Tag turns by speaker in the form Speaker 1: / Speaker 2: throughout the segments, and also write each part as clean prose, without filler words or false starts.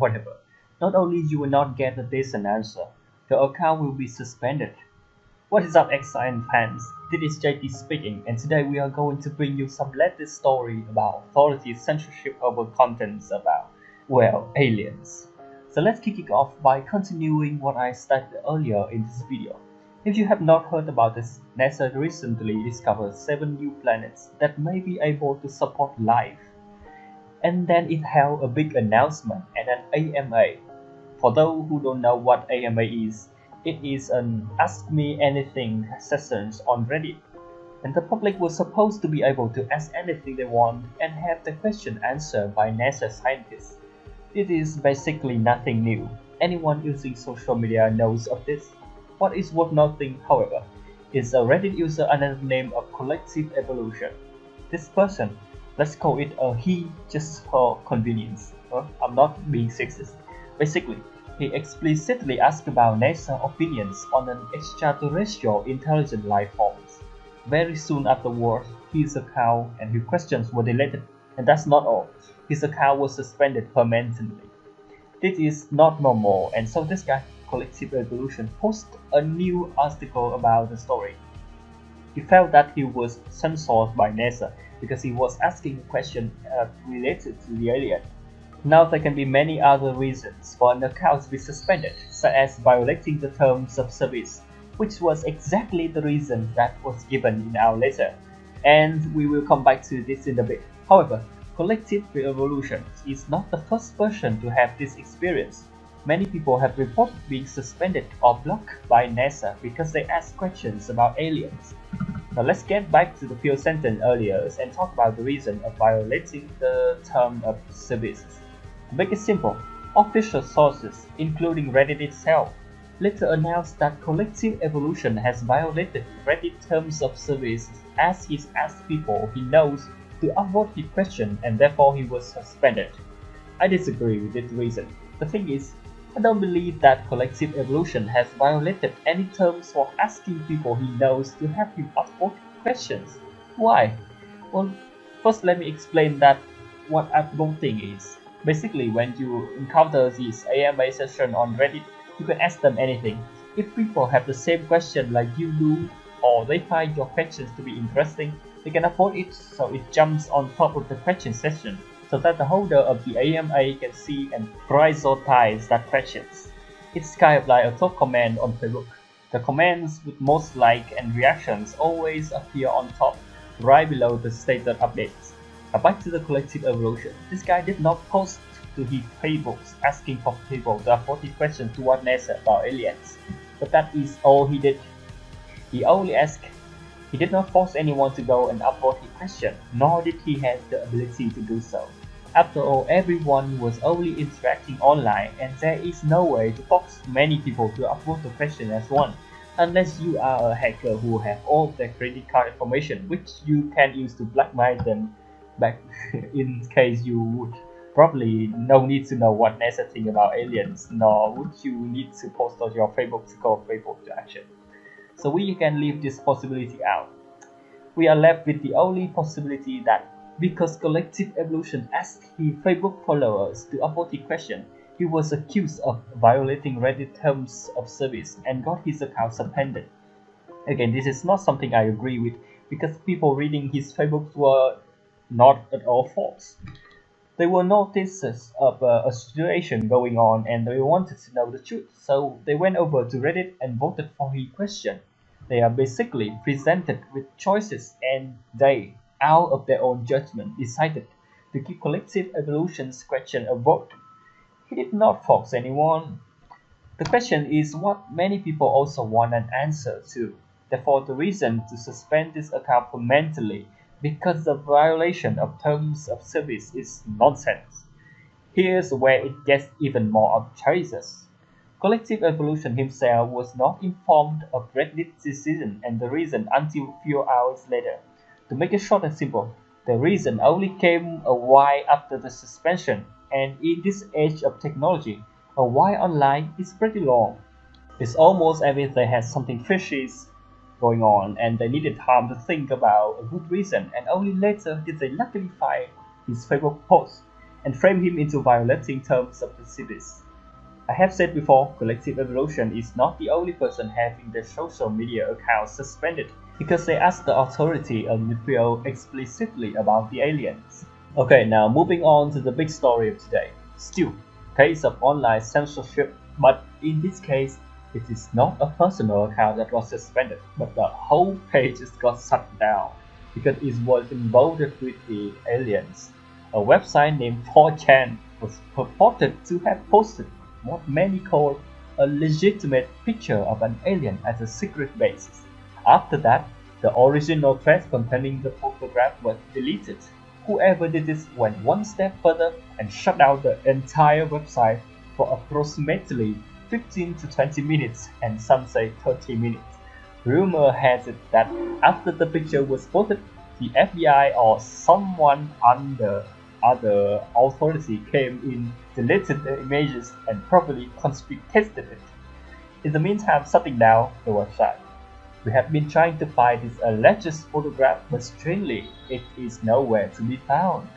Speaker 1: whatever. Not only you will not get a decent answer, the account will be suspended. What is up, Exile fans? This is JT speaking, and today we are going to bring you some latest story about authority censorship over contents about, well, aliens. So let's kick it off by continuing what I started earlier in this video. If you have not heard about this, NASA recently discovered 7 new planets that may be able to support life. And then it held a big announcement at an AMA. For those who don't know what AMA is, it is an Ask Me Anything session on Reddit, and the public was supposed to be able to ask anything they want and have the question answered by NASA scientists. It is basically nothing new. Anyone using social media knows of this. What is worth noting, however, is a Reddit user under the name of Collective Evolution. This person, let's call it a he just for convenience. I'm not being sexist. Basically, he explicitly asked about NASA opinions on an extraterrestrial intelligent life forms. Very soon afterwards, his account and his questions were deleted, and that's not all. His account was suspended permanently. This is not normal, and so this guy, Collective Evolution, posted a new article about the story. He felt that he was censored by NASA because he was asking a question related to the alien. Now there can be many other reasons for an account to be suspended, such as violating the terms of service, which was exactly the reason that was given in our letter, and we will come back to this in a bit. However, Collective Evolution is not the first person to have this experience. Many people have reported being suspended or blocked by NASA because they asked questions about aliens. Now let's get back to the few sentences earlier and talk about the reason of violating the term of service. To make it simple, official sources, including Reddit itself, later announced that Collective Evolution has violated Reddit terms of service as he's asked people he knows to upvote his question and therefore he was suspended. I disagree with this reason. The thing is, I don't believe that Collective Evolution has violated any terms for asking people he knows to have him upvote questions. Why? Well, first let me explain that what upvoting is. Basically, when you encounter this AMA session on Reddit, you can ask them anything. If people have the same question like you do, or they find your questions to be interesting, they can upvote it so it jumps on top of the question session, so that the holder of the AMA can see and prioritize that questions. It's kind of like a top comment on Facebook. The comments with most likes and reactions always appear on top, right below the status updates. Now back to the Collective Evolution. This guy did not post to his Facebook asking for people to upvote his questions toward NASA about aliens, but that is all he did. He only asked. He did not force anyone to go and upvote his question, nor did he have the ability to do so. After all, everyone was only interacting online, and there is no way to force many people to upvote the question as one, unless you are a hacker who have all their credit card information, which you can use to blackmail them back in case you would. Probably no need to know what NASA think about aliens, nor would you need to post on your Facebook to call Facebook to action. So we can leave this possibility out. We are left with the only possibility that because Collective Evolution asked his Facebook followers to upvote the question, he was accused of violating Reddit terms of service and got his account suspended. Again, this is not something I agree with because people reading his Facebook were not at all false. They were notices of a situation going on and they wanted to know the truth, so they went over to Reddit and voted for his question. They are basically presented with choices and they, out of their own judgment, decided to give Collective Evolution's question a vote. He did not force anyone. The question is what many people also want an answer to. Therefore, the reason to suspend this account permanently because the violation of terms of service is nonsense. Here's where it gets even more outrageous. Collective Evolution himself was not informed of Reddit's decision and the reason until a few hours later. To make it short and simple, the reason only came a while after the suspension, and in this age of technology, a while online is pretty long. It's almost as if they had something fishy going on and they needed time to think about a good reason, and only later did they luckily find his Facebook post and frame him into violating terms of the cities. I have said before, Collective Evolution is not the only person having their social media accounts suspended because they asked the authority of Nibiru explicitly about the aliens. Okay, now moving on to the big story of today. Still, case of online censorship, but in this case, it is not a personal account that was suspended, but the whole page got shut down because it was involved with the aliens. A website named 4chan was purported to have posted what many call a legitimate picture of an alien as a secret basis. After that, the original thread containing the photograph was deleted. Whoever did this went one step further and shut down the entire website for approximately 15 to 20 minutes, and some say 30 minutes. Rumor has it that after the picture was posted, the FBI or someone under other authority came in, deleted the images, and properly confiscated it. In the meantime, shutting down the website. We have been trying to find this alleged photograph, but strangely, it is nowhere to be found.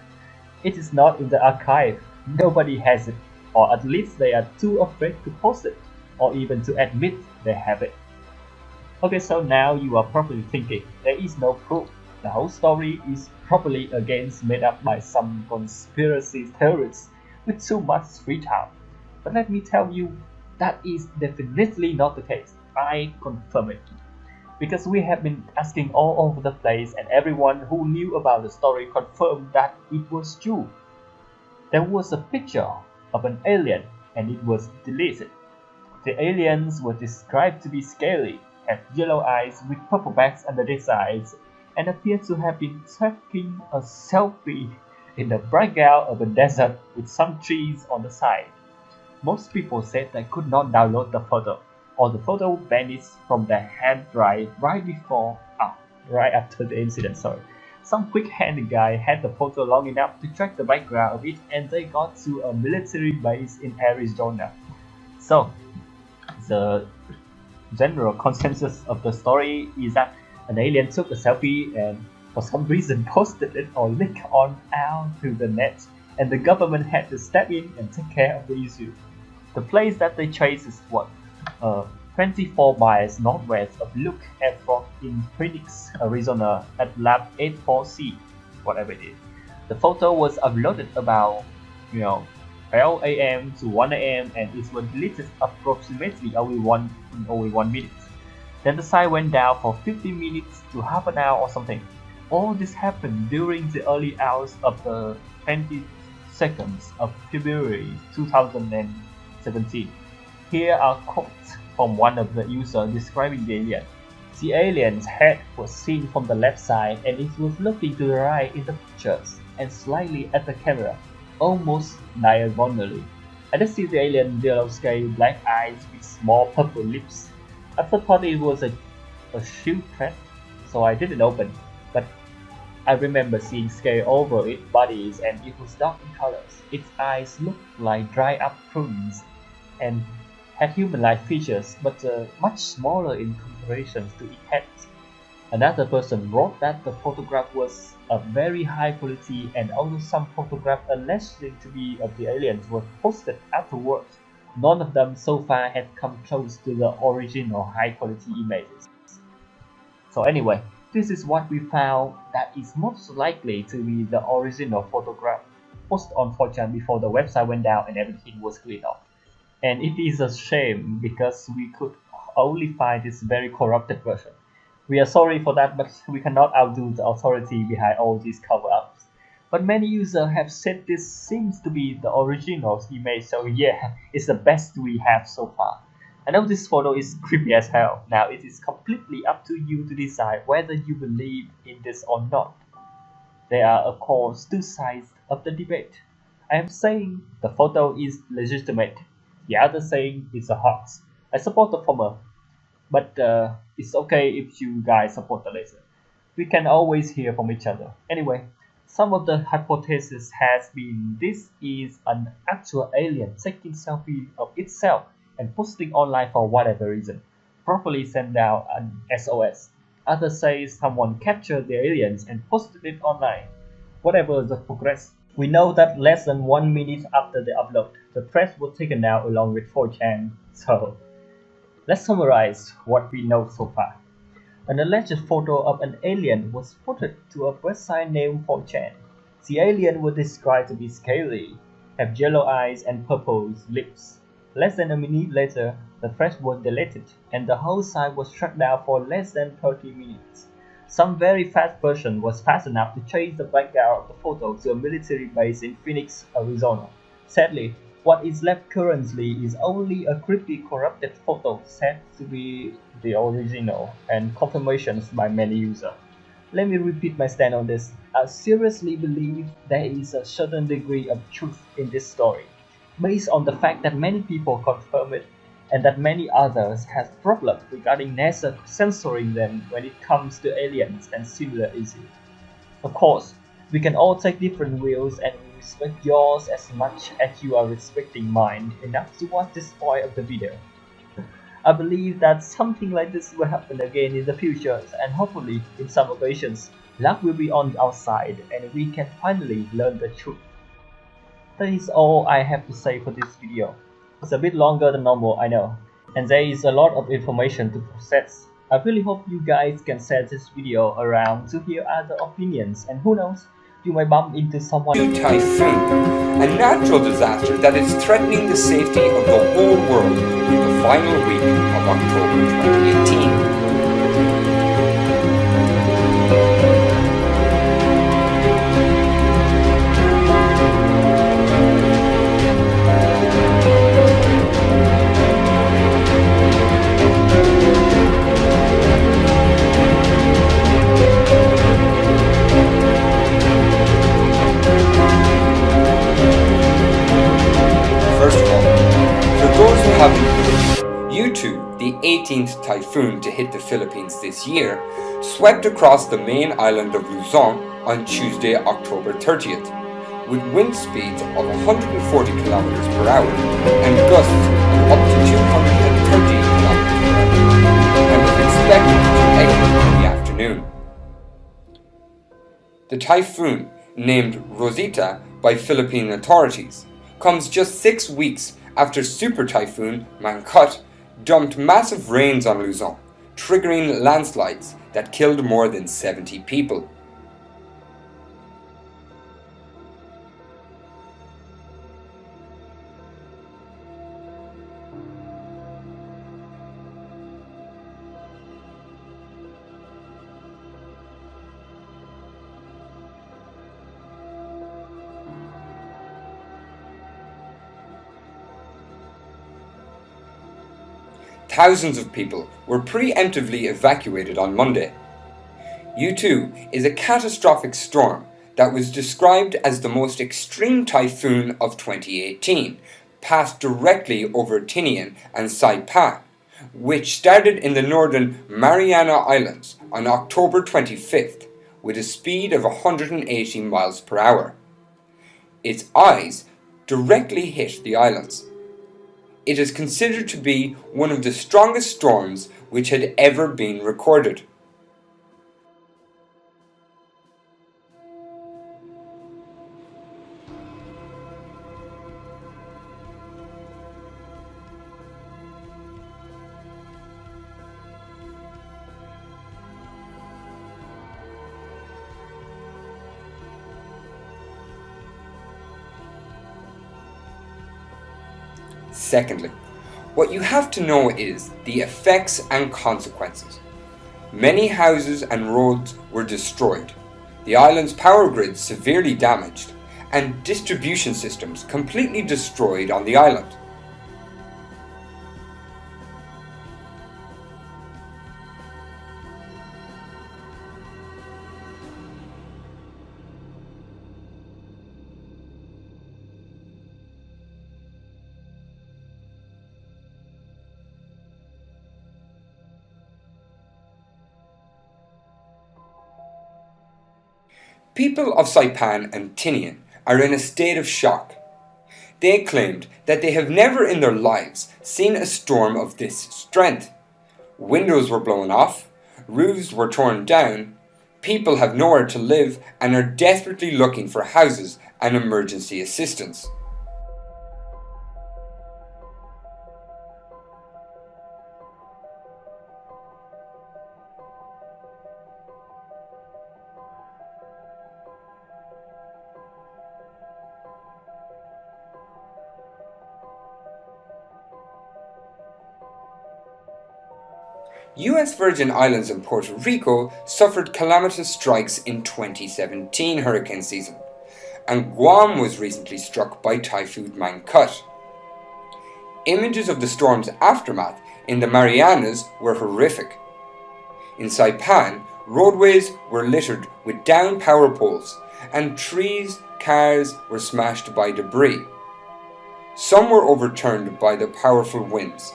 Speaker 1: It is not in the archive, nobody has it, or at least they are too afraid to post it, or even to admit they have it. Okay, so now you are probably thinking, there is no proof. The whole story is probably against made up by some conspiracy theorists with too much free time. But let me tell you, that is definitely not the case. I confirm it. Because we have been asking all over the place and everyone who knew about the story confirmed that it was true. There was a picture of an alien and it was deleted. The aliens were described to be scaly, had yellow eyes with purple backs under their eyes, and appeared to have been taking a selfie in the background of a desert with some trees on the side. Most people said they could not download the photo, or the photo vanished from their hard drive right after the incident. Some quick-handed guy had the photo long enough to track the background of it, and they got to a military base in Arizona. So, the general consensus of the story is that an alien took a selfie and for some reason posted it or leaked on out to the net, and the government had to step in and take care of the issue. The place that they chose is 24 miles northwest of Luke Airport in Phoenix, Arizona at Lab 84C, whatever it is. The photo was uploaded about 12 a.m. to 1 a.m. and it was deleted approximately only one minute. Then the site went down for 15 minutes to half an hour or something. All this happened during the early hours of the 22nd of February 2017. Here are quotes from one of the users describing the alien. The alien's head was seen from the left side and it was looking to the right in the pictures and slightly at the camera, almost diagonally. I just see the alien yellow scale black eyes with small purple lips. I thought it was a shield thread, so I didn't open, but I remember seeing scale over its bodies and it was dark in colors. Its eyes looked like dried up prunes and had human-like features, but much smaller in comparison to its head. Another person wrote that the photograph was of very high quality, and although some photographs alleged to be of the aliens were posted afterwards, none of them so far had come close to the original high-quality images. So anyway, this is what we found that is most likely to be the original photograph posted on 4chan before the website went down and everything was cleaned up. And it is a shame because we could only find this very corrupted version. We are sorry for that, but we cannot outdo the authority behind all these cover-ups. But many users have said this seems to be the original image, so yeah, it's the best we have so far. I know this photo is creepy as hell. Now it is completely up to you to decide whether you believe in this or not. There are of course two sides of the debate. I am saying the photo is legitimate. The other saying it's a hoax. I support the former, but it's okay if you guys support the latter. We can always hear from each other. Anyway, some of the hypothesis has been this is an actual alien taking selfie of itself and posting online for whatever reason, probably send out an SOS. Others say someone captured the aliens and posted it online. Whatever the progress, We know that less than 1 minute after the upload, the thread was taken down along with 4chan. So let's summarize what we know so far. An alleged photo of an alien was posted to a website named 4chan. The alien was described to be scaly, have yellow eyes and purple lips. Less than a minute later, the thread was deleted and the whole site was shut down for less than 30 minutes. Some very fast person was fast enough to change the background of the photo to a military base in Phoenix, Arizona. Sadly, what is left currently is only a creepy corrupted photo said to be the original and confirmations by many users. Let me repeat my stand on this. I seriously believe there is a certain degree of truth in this story, based on the fact that many people confirm it and that many others have problems regarding NASA censoring them when it comes to aliens and similar issues. Of course, we can all take different views and we respect yours as much as you are respecting mine enough to watch this part of the video. I believe that something like this will happen again in the future and hopefully in some occasions, luck will be on our side and we can finally learn the truth. That is all I have to say for this video. It's a bit longer than normal, I know, and there is a lot of information to process. I really hope you guys can share this video around to hear other opinions, and who knows, you might bump into someone.
Speaker 2: Typhoon, a natural disaster that is threatening the safety of the whole world in the final week of October 2018. The 18th typhoon to hit the Philippines this year, swept across the main island of Luzon on Tuesday, October 30th, with wind speeds of 140 km per hour and gusts of up to 230 km per hour, and was expected to exit in the afternoon. The typhoon, named Rosita by Philippine authorities, comes just 6 weeks after Super Typhoon Mangkhut dumped massive rains on Luzon, triggering landslides that killed more than 70 people. Thousands of people were preemptively evacuated on Monday. U2 is a catastrophic storm that was described as the most extreme typhoon of 2018, passed directly over Tinian and Saipan, which started in the northern Mariana Islands on October 25th with a speed of 180 miles per hour. Its eyes directly hit the islands. It is considered to be one of the strongest storms which had ever been recorded. Secondly, what you have to know is the effects and consequences. Many houses and roads were destroyed, the island's power grid severely damaged, and distribution systems completely destroyed on the island. People of Saipan and Tinian are in a state of shock. They claimed that they have never in their lives seen a storm of this strength. Windows were blown off, roofs were torn down, People have nowhere to live and are desperately looking for houses and emergency assistance. US Virgin Islands and Puerto Rico suffered calamitous strikes in 2017 hurricane season, and Guam was recently struck by Typhoon Mangkhut. Images of the storm's aftermath in the Marianas were horrific. In Saipan, roadways were littered with downed power poles, and trees, cars were smashed by debris. Some were overturned by the powerful winds.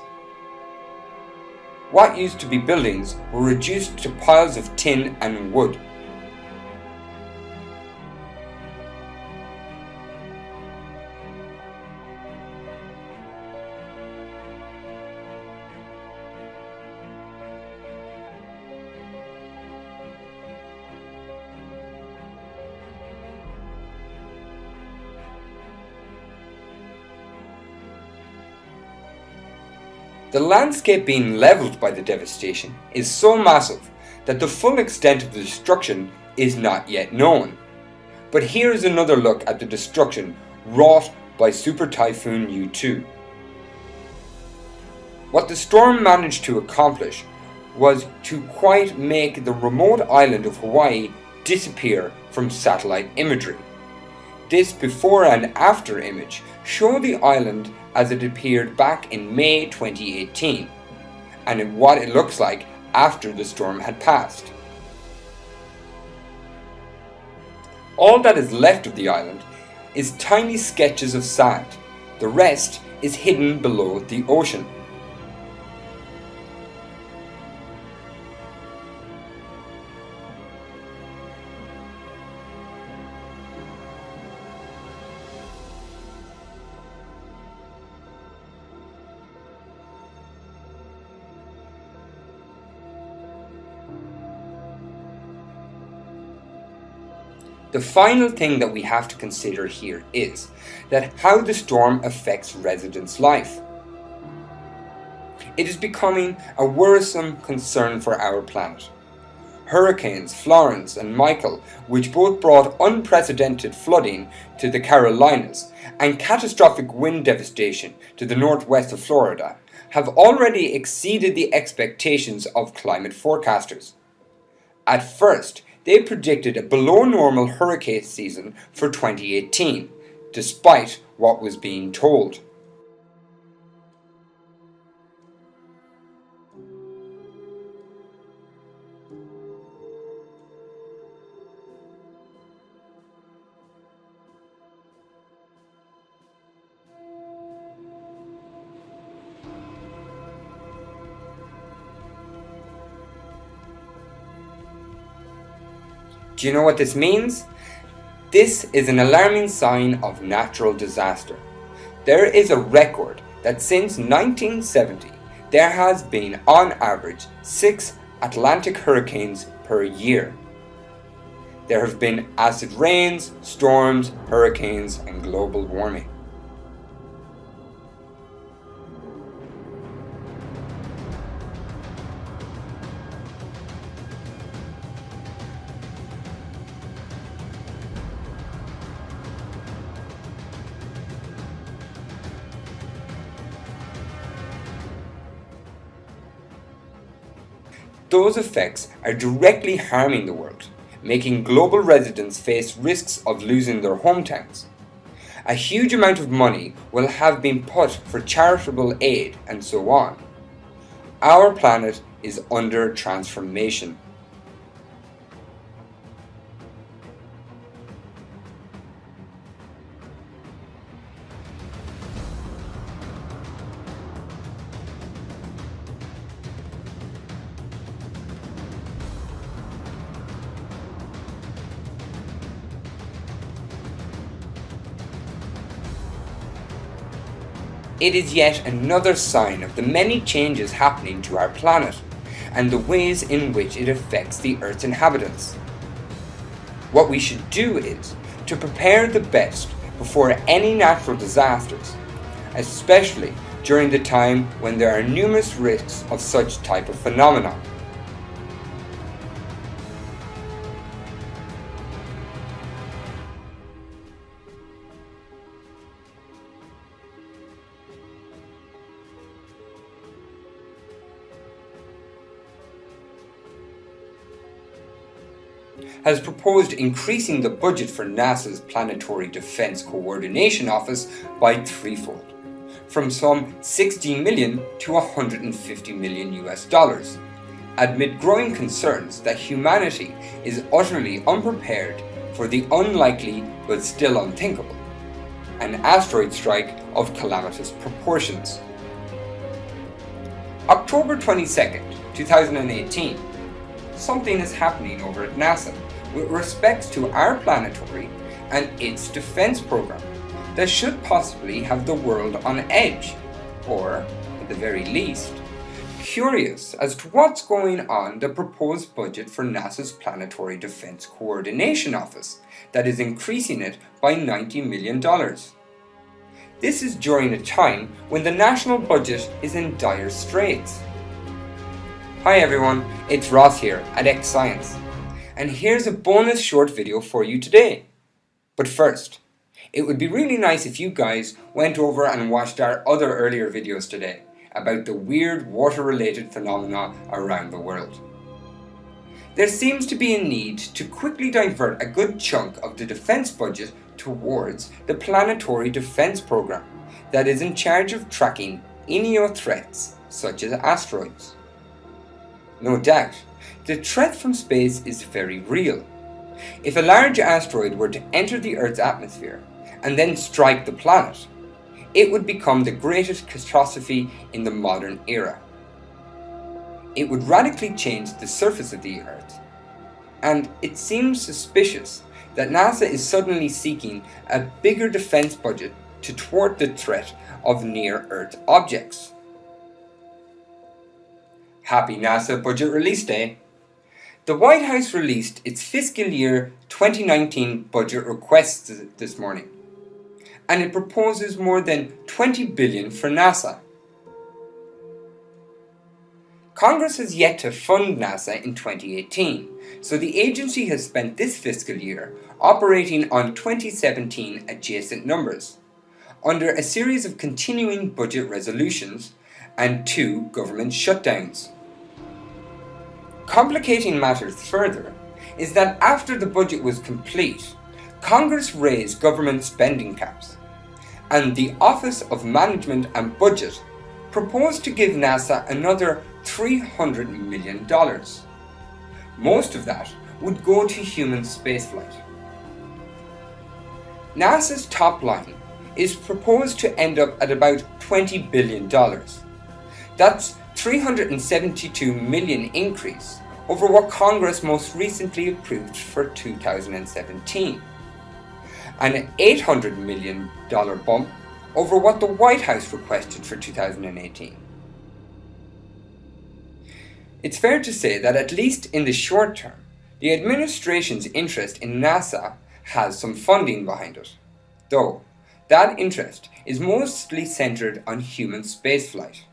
Speaker 2: What used to be buildings were reduced to piles of tin and wood. The landscape being levelled by the devastation is so massive that the full extent of the destruction is not yet known. But here is another look at the destruction wrought by Super Typhoon U2. What the storm managed to accomplish was to quite make the remote island of Hawaii disappear from satellite imagery. This before and after image show the island as it appeared back in May 2018, and what it looks like after the storm had passed. All that is left of the island is tiny sketches of sand. The rest is hidden below the ocean. The final thing that we have to consider here is that how the storm affects residents' life. It is becoming a worrisome concern for our planet. Hurricanes Florence and Michael, which both brought unprecedented flooding to the Carolinas and catastrophic wind devastation to the northwest of Florida, have already exceeded the expectations of climate forecasters. At first, they predicted a below normal hurricane season for 2018, despite what was being told. Do you know what this means? This is an alarming sign of natural disaster. There is a record that since 1970, there has been on average 6 Atlantic hurricanes per year. There have been acid rains, storms, hurricanes, and global warming. Those effects are directly harming the world, making global residents face risks of losing their hometowns. A huge amount of money will have been put for charitable aid and so on. Our planet is under transformation. It is yet another sign of the many changes happening to our planet and the ways in which it affects the Earth's inhabitants. What we should do is to prepare the best before any natural disasters, especially during the time when there are numerous risks of such type of phenomenon. Has proposed increasing the budget for NASA's Planetary Defense Coordination Office by threefold, from some 60 million to 150 million US dollars, amid growing concerns that humanity is utterly unprepared for the unlikely but still unthinkable, an asteroid strike of calamitous proportions. October 22nd, 2018. Something is happening over at NASA with respect to our planetary and its defense program that should possibly have the world on edge, or, at the very least, curious as to what's going on the proposed budget for NASA's Planetary Defense Coordination Office that is increasing it by $90 million. This is during a time when the national budget is in dire straits. Hi everyone, it's Ross here at X Science, and here's a bonus short video for you today. But first, it would be really nice if you guys went over and watched our other earlier videos today about the weird water-related phenomena around the world. There seems to be a need to quickly divert a good chunk of the defense budget towards the Planetary Defense Program that is in charge of tracking any threats such as asteroids. No doubt, the threat from space is very real. If a large asteroid were to enter the Earth's atmosphere and then strike the planet, it would become the greatest catastrophe in the modern era. It would radically change the surface of the Earth, and it seems suspicious that NASA is suddenly seeking a bigger defense budget to thwart the threat of near-Earth objects. Happy NASA Budget Release Day! The White House released its fiscal year 2019 budget requests this morning, and it proposes more than $20 billion for NASA. Congress has yet to fund NASA in 2018, so the agency has spent this fiscal year operating on 2017 adjacent numbers, under a series of continuing budget resolutions and 2 government shutdowns. Complicating matters further is that after the budget was complete, Congress raised government spending caps, and the Office of Management and Budget proposed to give NASA another $300 million. Most of that would go to human spaceflight. NASA's top line is proposed to end up at about $20 billion. That's $372 million increase over what Congress most recently approved for 2017, and an $800 million bump over what the White House requested for 2018. It's fair to say that at least in the short term, the administration's interest in NASA has some funding behind it, though that interest is mostly centered on human spaceflight.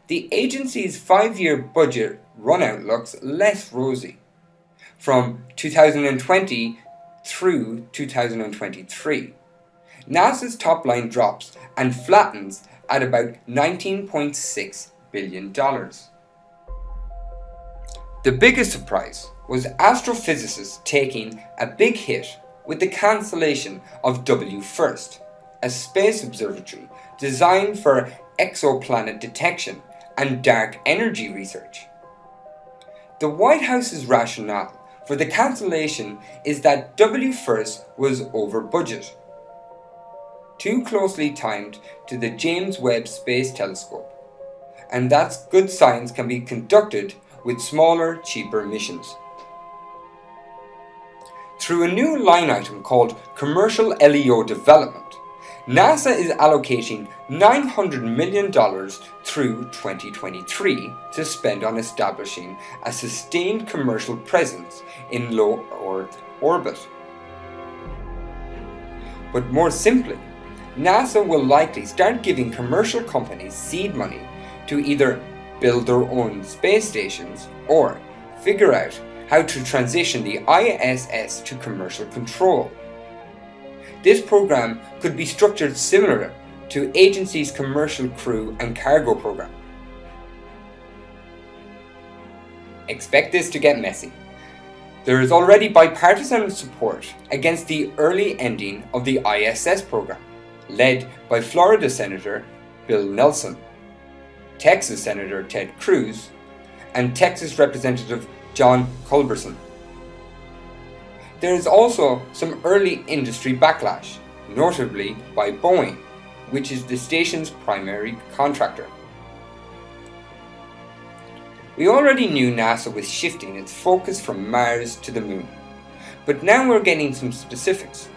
Speaker 2: The agency's 5-year budget runout looks less rosy, from 2020 through 2023. NASA's top line drops and flattens at about $19.6 billion. The biggest surprise was astrophysicists taking a big hit with the cancellation of WFIRST, a space observatory designed for exoplanet detection and dark energy research. The White House's rationale for the cancellation is that WFIRST was over budget, too closely timed to the James Webb Space Telescope, and that good science can be conducted with smaller, cheaper missions. Through a new line item called Commercial LEO Development, NASA is allocating $900 million through 2023 to spend on establishing a sustained commercial presence in low Earth orbit. But more simply, NASA will likely start giving commercial companies seed money to either build their own space stations or figure out how to transition the ISS to commercial control. This program could be structured similar to agencies' commercial crew and cargo program. Expect this to get messy. There is already bipartisan support against the early ending of the ISS program, led by Florida Senator Bill Nelson, Texas Senator Ted Cruz, and Texas Representative John Culberson. There is also some early industry backlash, notably by Boeing, which is the station's primary contractor. We already knew NASA was shifting its focus from Mars to the Moon, but now we're getting some specifics.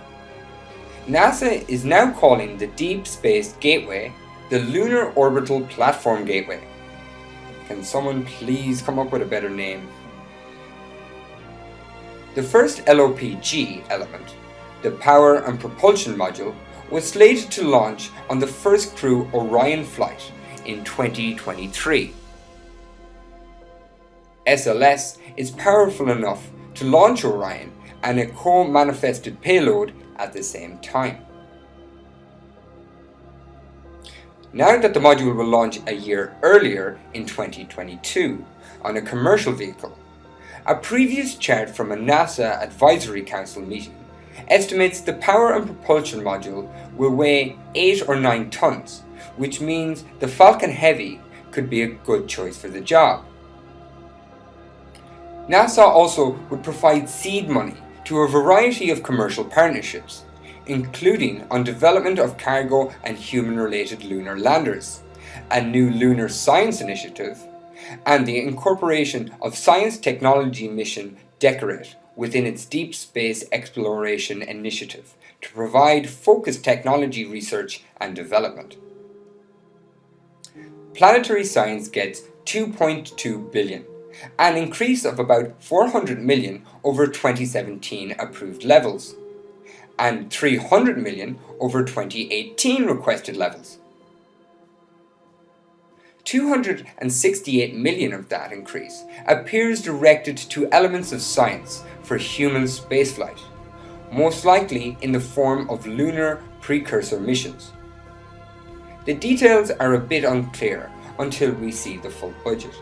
Speaker 2: NASA is now calling the Deep Space Gateway the Lunar Orbital Platform Gateway. Can someone please come up with a better name? The first LOPG element, the Power and Propulsion Module, was slated to launch on the first crew Orion flight in 2023. SLS is powerful enough to launch Orion and a co-manifested payload at the same time. Now that the module will launch a year earlier in 2022 on a commercial vehicle, a previous chart from a NASA Advisory Council meeting estimates the Power and Propulsion Module will weigh 8 or 9 tons, which means the Falcon Heavy could be a good choice for the job. NASA also would provide seed money to a variety of commercial partnerships, including on development of cargo and human-related lunar landers, a new lunar science initiative, and the incorporation of Science Technology Mission Decorate within its Deep Space Exploration Initiative to provide focused technology research and development. Planetary Science gets $2.2 billion, an increase of about $400 million over 2017 approved levels, and $300 million over 2018 requested levels. $268 million of that increase appears directed to elements of science for human spaceflight, most likely in the form of lunar precursor missions. The details are a bit unclear until we see the full budget.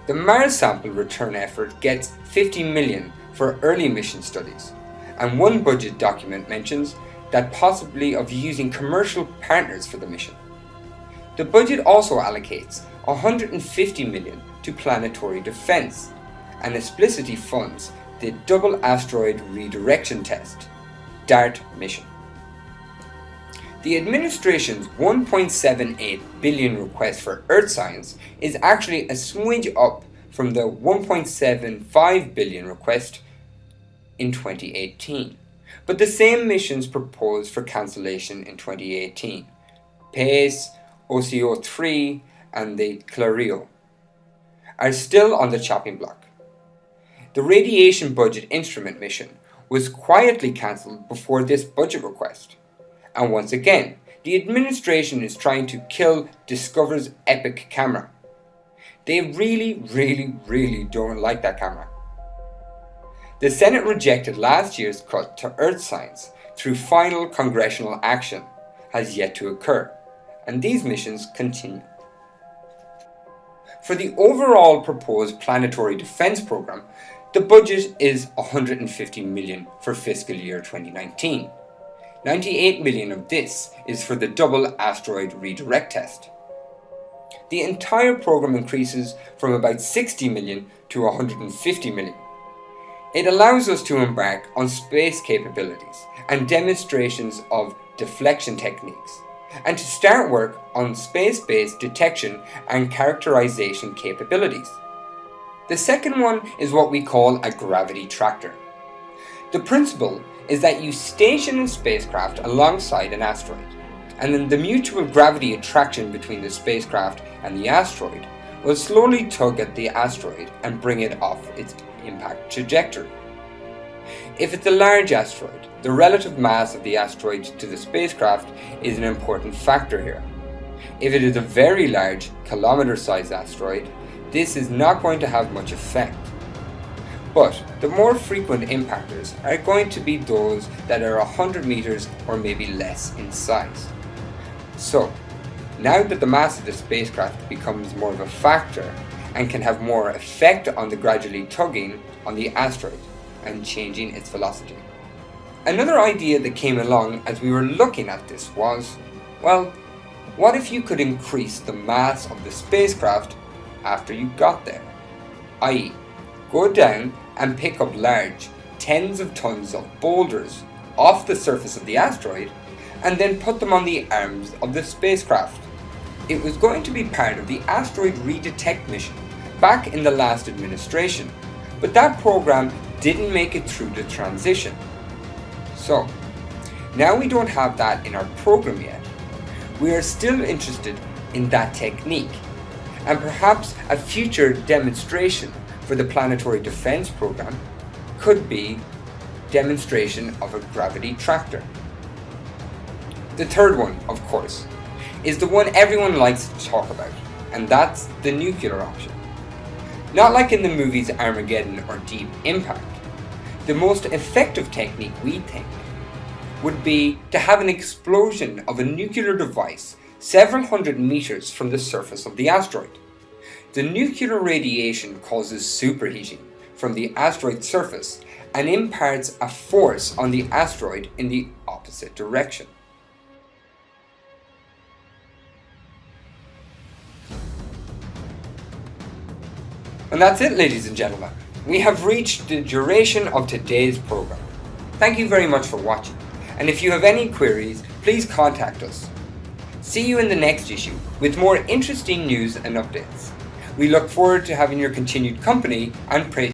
Speaker 2: The Mars sample return effort gets $50 million for early mission studies, and one budget document mentions that possibly of using commercial partners for the mission. The budget also allocates $150 million to planetary defense and explicitly funds the Double Asteroid Redirection Test DART mission. The administration's $1.78 billion request for Earth science is actually a smidge up from the $1.75 billion request in 2018, but the same missions proposed for cancellation in 2018, PACE, OCO3 and the Clario, are still on the chopping block. The Radiation Budget Instrument mission was quietly cancelled before this budget request, and once again, the administration is trying to kill Discover's Epic camera. They really don't like that camera. The Senate rejected last year's cut to Earth science through final congressional action, has yet to occur, and these missions continue. For the overall proposed planetary defense program, the budget is $150 million for fiscal year 2019. $98 million of this is for the Double Asteroid Redirect Test. The entire program increases from about $60 million to $150 million. It allows us to embark on space capabilities and demonstrations of deflection techniques, and to start work on space-based detection and characterization capabilities. The second one is what we call a gravity tractor. The principle is that you station a spacecraft alongside an asteroid, and then the mutual gravity attraction between the spacecraft and the asteroid will slowly tug at the asteroid and bring it off its impact trajectory. If it's a large asteroid, the relative mass of the asteroid to the spacecraft is an important factor here. If it is a very large, kilometer-sized asteroid, this is not going to have much effect. But the more frequent impactors are going to be those that are 100 meters or maybe less in size. So, now that the mass of the spacecraft becomes more of a factor and can have more effect on the gradually tugging on the asteroid and changing its velocity. Another idea that came along as we were looking at this was, well, what if you could increase the mass of the spacecraft after you got there? I.e., go down and pick up large, tens of tons of boulders off the surface of the asteroid and then put them on the arms of the spacecraft. It was going to be part of the asteroid redetect mission back in the last administration, but that program didn't make it through the transition. So, now we don't have that in our program yet. We are still interested in that technique, and perhaps a future demonstration for the Planetary Defense Program could be demonstration of a gravity tractor. The third one, of course, is the one everyone likes to talk about, and that's the nuclear option. Not like in the movies Armageddon or Deep Impact. The most effective technique, we think, would be to have an explosion of a nuclear device several hundred meters from the surface of the asteroid. The nuclear radiation causes superheating from the asteroid surface and imparts a force on the asteroid in the opposite direction. And that's it, ladies and gentlemen. We have reached the duration of today's program. Thank you very much for watching, and if you have any queries, please contact us. See you in the next issue with more interesting news and updates. We look forward to having your continued company and praise.